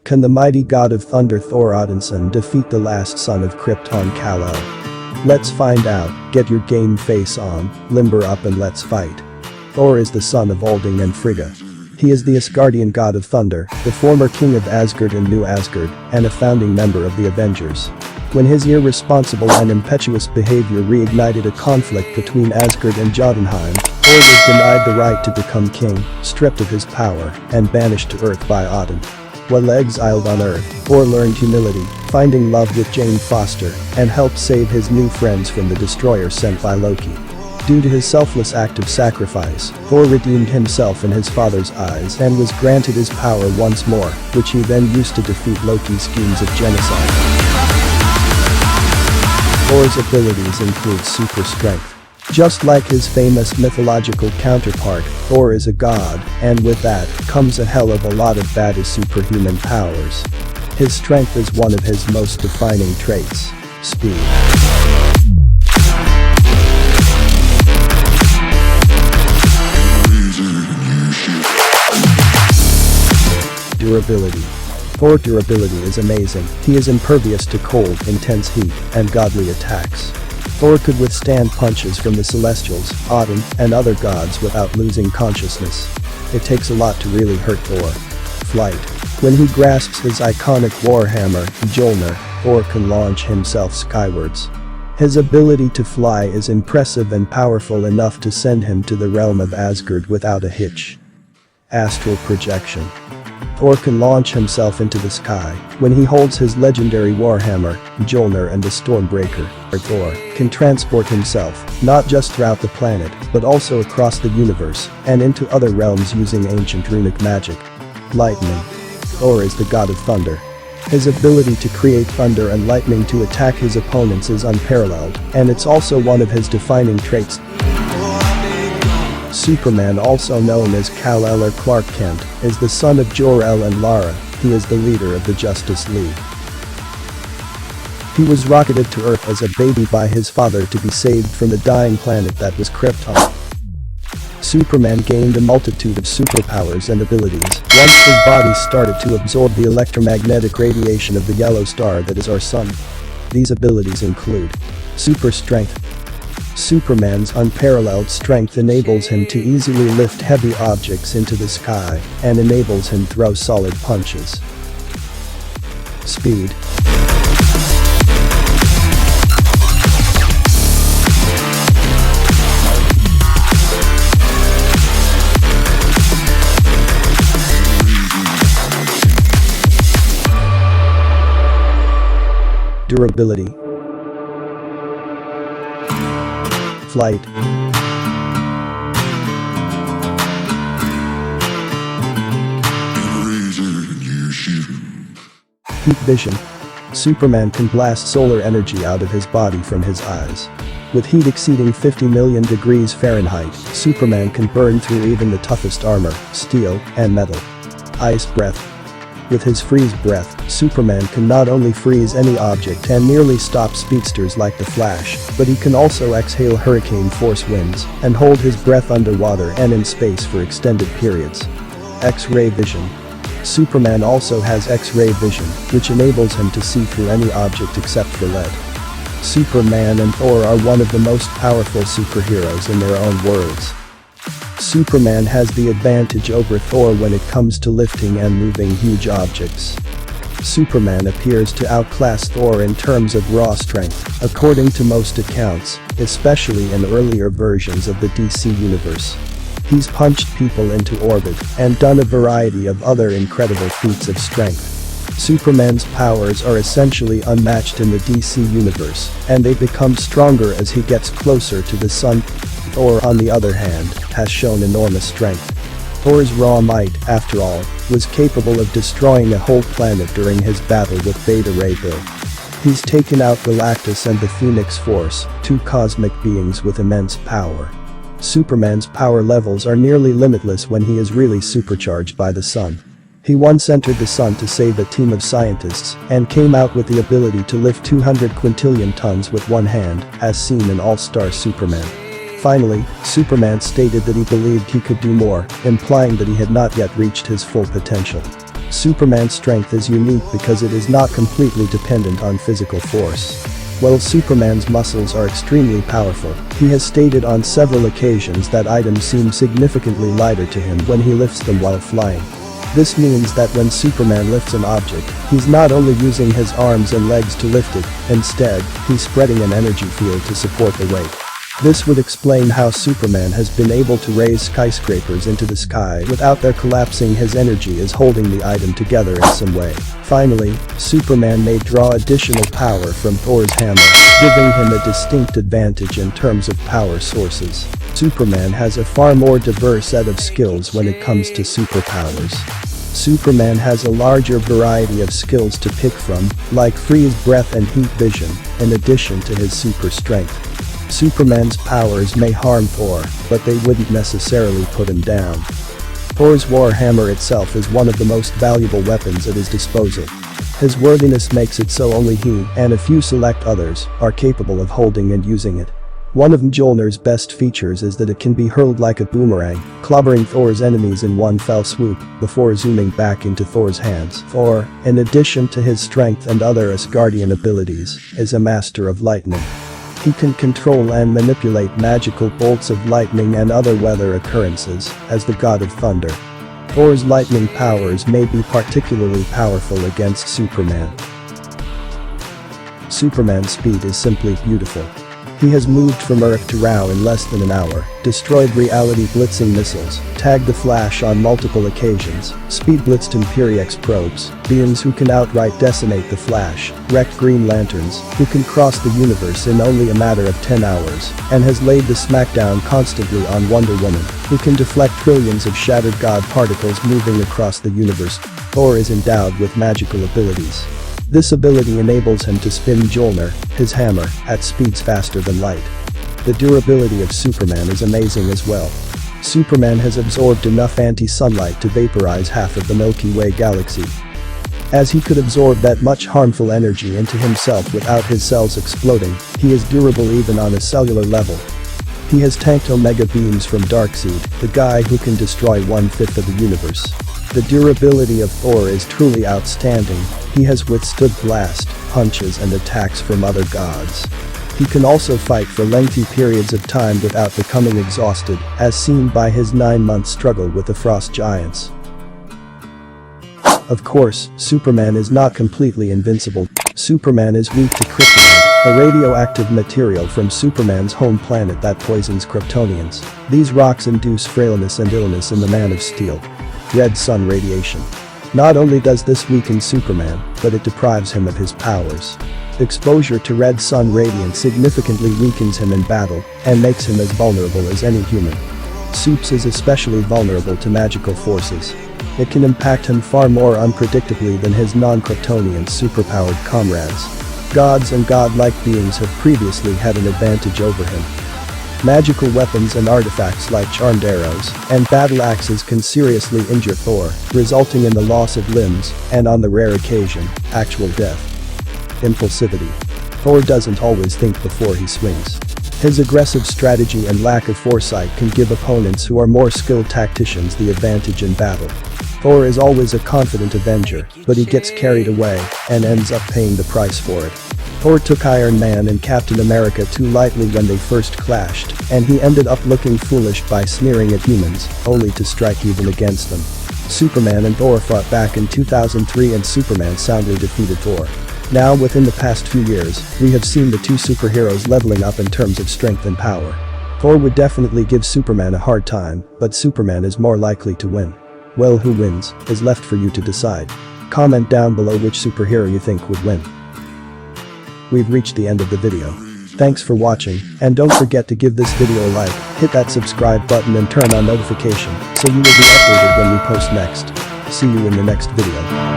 Can the mighty god of thunder Thor Odinson defeat the last son of Krypton Kal-El? Let's find out, get your game face on, limber up and let's fight. Thor is the son of Odin and Frigga. He is the Asgardian god of thunder, the former king of Asgard and New Asgard, and a founding member of the Avengers. When his irresponsible and impetuous behavior reignited a conflict between Asgard and Jotunheim, Thor was denied the right to become king, stripped of his power, and banished to Earth by Odin. While exiled on Earth, Thor learned humility, finding love with Jane Foster, and helped save his new friends from the destroyer sent by Loki. Due to his selfless act of sacrifice, Thor redeemed himself in his father's eyes and was granted his power once more, which he then used to defeat Loki's schemes of genocide. Thor's abilities include super strength. Just like his famous mythological counterpart, Thor is a god, and with that comes a hell of a lot of bad superhuman powers. His strength is one of his most defining traits. Speed. Durability. Thor's durability is amazing. He is impervious to cold, intense heat, and godly attacks. Thor could withstand punches from the Celestials, Odin, and other gods without losing consciousness. It takes a lot to really hurt Thor. Flight. When he grasps his iconic warhammer, Mjolnir, Thor can launch himself skywards. His ability to fly is impressive and powerful enough to send him to the realm of Asgard without a hitch. Astral projection. Thor can launch himself into the sky when he holds his legendary warhammer, Mjolnir, and the Stormbreaker. Thor can transport himself not just throughout the planet but also across the universe and into other realms using ancient runic magic. Lightning. Thor is the god of thunder. His ability to create thunder and lightning to attack his opponents is unparalleled, and it's also one of his defining traits. Superman, also known as Kal-El or Clark Kent, is the son of Jor-El and Lara. He is the leader of the Justice League. He was rocketed to Earth as a baby by his father to be saved from the dying planet that was Krypton. Superman gained a multitude of superpowers and abilities once his body started to absorb the electromagnetic radiation of the yellow star that is our sun. These abilities include super strength. Superman's unparalleled strength enables him to easily lift heavy objects into the sky and enables him to throw solid punches. Speed. Durability. Flight. Heat vision. Superman can blast solar energy out of his body from his eyes. With heat exceeding 50 million degrees Fahrenheit, Superman can burn through even the toughest armor, steel, and metal. Ice breath. With his freeze breath, Superman can not only freeze any object and nearly stop speedsters like the Flash, but he can also exhale hurricane-force winds and hold his breath underwater and in space for extended periods. X-ray vision. Superman also has X-ray vision, which enables him to see through any object except for lead. Superman and Thor are one of the most powerful superheroes in their own worlds. Superman has the advantage over Thor when it comes to lifting and moving huge objects. Superman appears to outclass Thor in terms of raw strength, according to most accounts, especially in earlier versions of the DC universe. He's punched people into orbit and done a variety of other incredible feats of strength. Superman's powers are essentially unmatched in the DC universe, and they become stronger as he gets closer to the sun. Thor, on the other hand, has shown enormous strength. Thor's raw might, after all, was capable of destroying a whole planet during his battle with Beta Ray Bill. He's taken out Galactus and the Phoenix Force, two cosmic beings with immense power. Superman's power levels are nearly limitless when he is really supercharged by the sun. He once entered the sun to save a team of scientists and came out with the ability to lift 200 quintillion tons with one hand, as seen in All-Star Superman. Finally, Superman stated that he believed he could do more, implying that he had not yet reached his full potential. Superman's strength is unique because it is not completely dependent on physical force. While Superman's muscles are extremely powerful, he has stated on several occasions that items seem significantly lighter to him when he lifts them while flying. This means that when Superman lifts an object, he's not only using his arms and legs to lift it, instead, he's spreading an energy field to support the weight. This would explain how Superman has been able to raise skyscrapers into the sky without their collapsing. His energy is holding the item together in some way. Finally, Superman may draw additional power from Thor's hammer, giving him a distinct advantage in terms of power sources. Superman has a far more diverse set of skills when it comes to superpowers. Superman has a larger variety of skills to pick from, like freeze breath and heat vision, in addition to his super strength. Superman's powers may harm Thor, but they wouldn't necessarily put him down. Thor's war hammer itself is one of the most valuable weapons at his disposal. His worthiness makes it so only he, and a few select others, are capable of holding and using it. One of Mjolnir's best features is that it can be hurled like a boomerang, clobbering Thor's enemies in one fell swoop, before zooming back into Thor's hands. Thor, in addition to his strength and other Asgardian abilities, is a master of lightning. He can control and manipulate magical bolts of lightning and other weather occurrences, as the god of thunder. Thor's lightning powers may be particularly powerful against Superman. Superman's speed is simply beautiful. He has moved from Earth to Rao in less than an hour, destroyed reality blitzing missiles, tagged the Flash on multiple occasions, speed blitzed Imperiex probes, beings who can outright decimate the Flash, wrecked Green Lanterns, who can cross the universe in only a matter of 10 hours, and has laid the smackdown constantly on Wonder Woman, who can deflect trillions of shattered god particles moving across the universe. Thor is endowed with magical abilities. This ability enables him to spin Mjolnir, his hammer, at speeds faster than light. The durability of Superman is amazing as well. Superman has absorbed enough anti-sunlight to vaporize half of the Milky Way galaxy. As he could absorb that much harmful energy into himself without his cells exploding, he is durable even on a cellular level. He has tanked Omega beams from Darkseid, the guy who can destroy 1/5 of the universe. The durability of Thor is truly outstanding. He has withstood blast, punches and attacks from other gods. He can also fight for lengthy periods of time without becoming exhausted, as seen by his 9-month struggle with the Frost Giants. Of course, Superman is not completely invincible. Superman is weak to kryptonite, a radioactive material from Superman's home planet that poisons Kryptonians. These rocks induce frailness and illness in the Man of Steel. Red Sun radiation. Not only does this weaken Superman, but it deprives him of his powers. Exposure to Red Sun radiance significantly weakens him in battle and makes him as vulnerable as any human. Supes is especially vulnerable to magical forces. It can impact him far more unpredictably than his non-Kryptonian superpowered comrades. Gods and godlike beings have previously had an advantage over him. Magical weapons and artifacts like charmed arrows and battle axes can seriously injure Thor, resulting in the loss of limbs and, on the rare occasion, actual death. Impulsivity. Thor doesn't always think before he swings. His aggressive strategy and lack of foresight can give opponents who are more skilled tacticians the advantage in battle. Thor is always a confident avenger, but he gets carried away and ends up paying the price for it. Thor took Iron Man and Captain America too lightly when they first clashed, and he ended up looking foolish by sneering at humans, only to strike even against them. Superman and Thor fought back in 2003 and Superman soundly defeated Thor. Now, within the past few years, we have seen the two superheroes leveling up in terms of strength and power. Thor would definitely give Superman a hard time, but Superman is more likely to win. Well, who wins is left for you to decide. Comment down below which superhero you think would win. We've reached the end of the video. Thanks for watching, and don't forget to give this video a like, hit that subscribe button and turn on notification so you will be updated when we post next. See you in the next video.